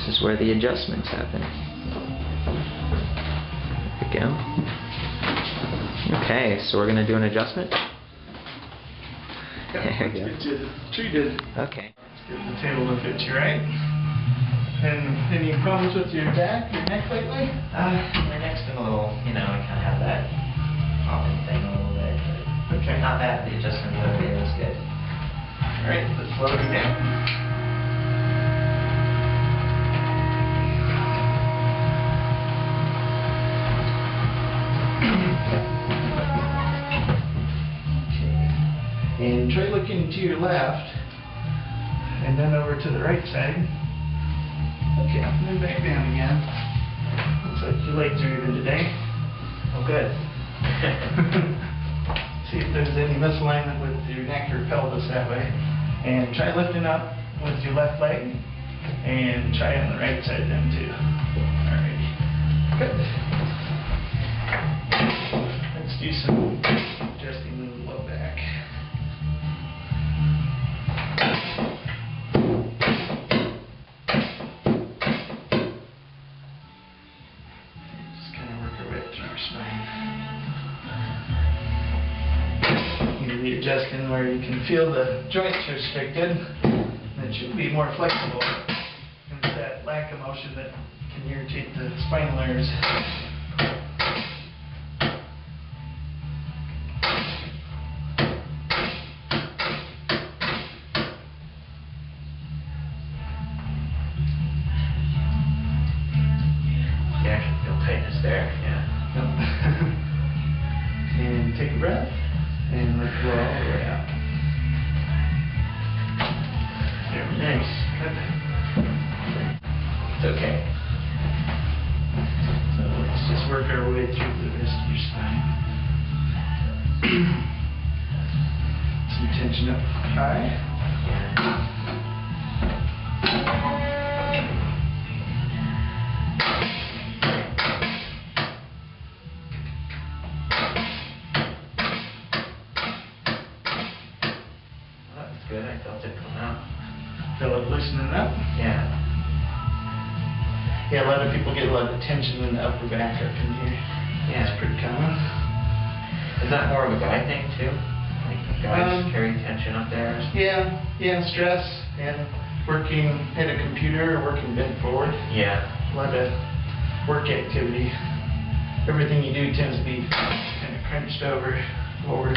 This is where the adjustments happen. There we go. Okay, so we're going to do an adjustment. There we go. Let's get you treated. Okay. Let's get the table to fit you right. And any problems with your back, your neck lately? My neck's been a little, I kind of have that popping thing a little bit. But Okay. not bad. The adjustment was good. Alright, let's slow it down. And try looking to your left, and then over to the right side. Okay, and then back down again. Looks like your legs are even today. Oh, good. See if there's any misalignment with your neck or pelvis that way. And try lifting up with your left leg, and try on the right side then too. Alright, good. Let's do some adjusting the low back. You'll be adjusting where you can feel the joints restricted. It should be more flexible. And it's that lack of motion that can irritate the spinal nerves. You actually feel tightness there, yeah. And take a breath, and let it go all the way out. Very nice. It's okay. So let's just work our way through the rest of your spine. Some tension up high. Yeah. Good, I felt it come out. Feel it loosening up? Yeah. Yeah, a lot of people get a lot of tension in the upper back up in here. Yeah. It's pretty common. Is that more of a guy thing too? Like guys carry tension up there? Yeah, stress and working at a computer or working bent forward. Yeah. A lot of work activity. Everything you do tends to be kind of crunched over forward.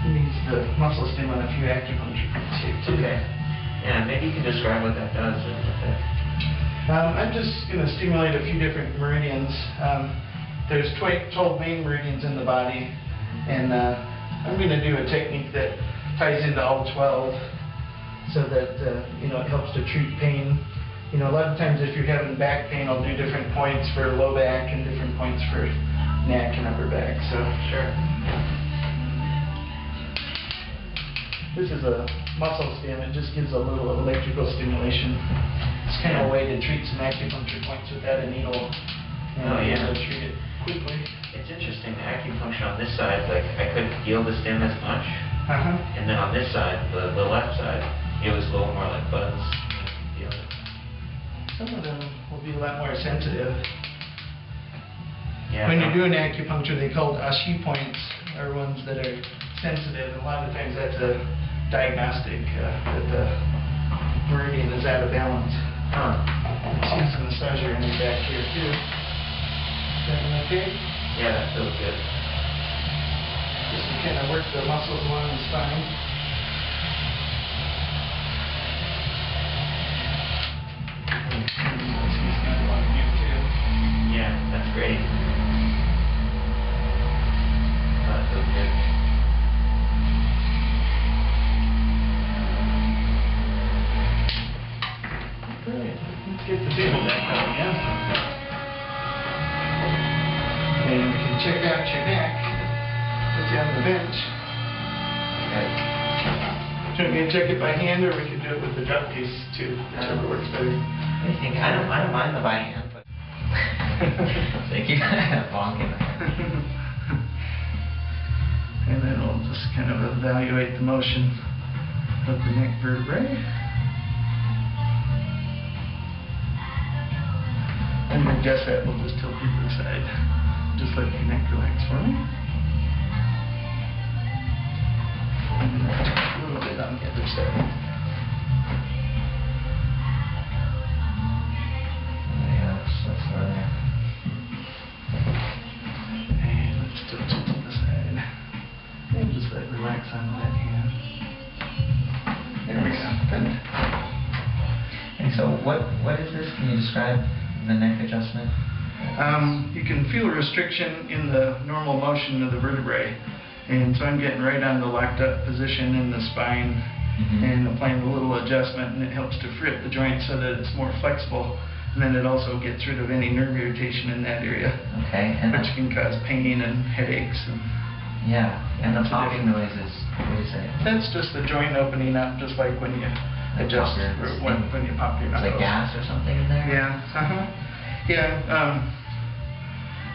Needs the muscle stim on a few acupuncture points here too. Okay. Yeah, maybe you can describe what that does. I'm just going to stimulate a few different meridians. There's 12 main meridians in the body, and I'm going to do a technique that ties into all 12 so that it helps to treat pain. A lot of times if you're having back pain, I'll do different points for low back and different points for neck and upper back. So sure. This is a muscle stim. It just gives a little electrical stimulation. It's kind of a way to treat some acupuncture points without a needle. And be able to treat it quickly. It's interesting, the acupuncture on this side, like I couldn't feel the stim as much. And then on this side, the left side, it was a little more like buzz. Feel it. Some of them will be a lot more sensitive. Yeah. When you're doing acupuncture, they call ashi points, are ones that are sensitive. And a lot of times that's a diagnostic that the meridian is out of balance. See some massager in the back here too. Is that one okay? Yeah, that feels good. Just to kind of work the muscles along the spine. He's got a lot of you too. Yeah, that's great. That feels good. Great. Let's get the table back up again. And we can check out your neck. Put you on the bench. Okay. Do you want me to check it by hand, or we can do it with the drop piece too, whichever works better. I don't mind the by hand, but thank you. Bonking. And then we'll just kind of evaluate the motion of the neck vertebrae. And to adjust that, we'll just tilt you to the side. Just let your neck relax for me. And then a little bit on the other side. Yeah, that's right. And let's tilt you to the side. And just let it relax on that hand. There we go. Good. And so what is this? Can you describe the neck adjustment? You can feel a restriction in the normal motion of the vertebrae. And so I'm getting right on the locked up position in the spine and applying a little adjustment, and it helps to free up the joint so that it's more flexible. And then it also gets rid of any nerve irritation in that area, which can cause pain and headaches. Yeah, and the popping noise is, what do you say? That's just the joint opening up, just like when you adjust, or when you pop your knuckles. Like gas or something in there? Yeah, yeah,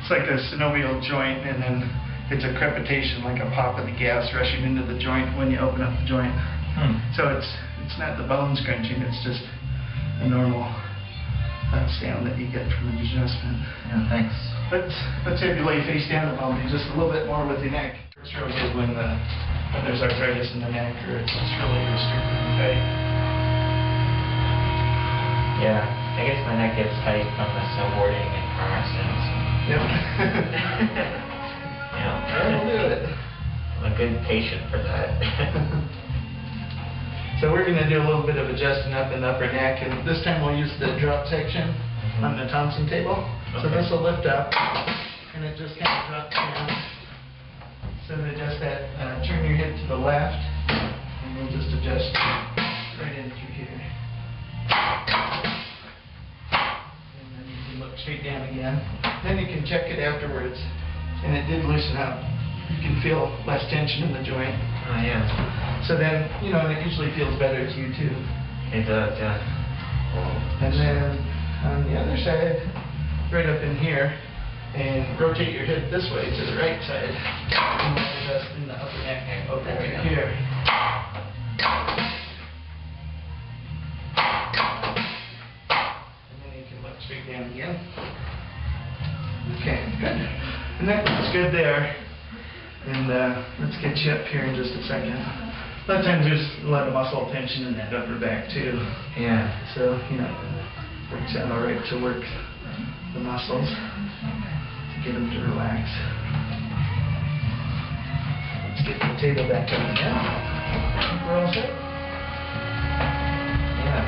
it's like a synovial joint, and then it's a crepitation, like a pop of the gas rushing into the joint when you open up the joint. So it's not the bone scrunching, it's just a normal sound that you get from an adjustment. Yeah, thanks. Let's have you lay face down a moment, just a little bit more with your neck. It's really good when there's arthritis in the neck, or it's really restricted and tight. Yeah, I guess my neck gets tight from the snowboarding and car accidents. Yep. That'll do it. I'm a good patient for that. So we're going to do a little bit of adjusting up in the upper neck, and this time we'll use the drop section on the Thompson table. So this will lift up, and it just kind of drops down. So to adjust that, turn your head to the left, and we'll just adjust right in through here. And then you can look straight down again. Then you can check it afterwards, and it did loosen up. You can feel less tension in the joint. Oh, yeah. So then, and it usually feels better to you too. It does, yeah. And then on the other side, right up in here, and rotate your head this way to the right side. And we'll adjust in the upper neck over right here. And then you can look straight down again. Okay, good. And that looks good there. And let's get you up here in just a second. A lot of times there's a lot of muscle tension in that upper back too. Yeah. So, it works out all right to work the muscles to get them to relax. Let's get the table back up again. We're all set? Yeah.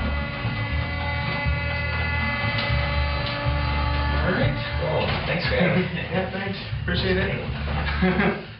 All right. Cool. Thanks, Greg. Yeah, thanks. Appreciate it.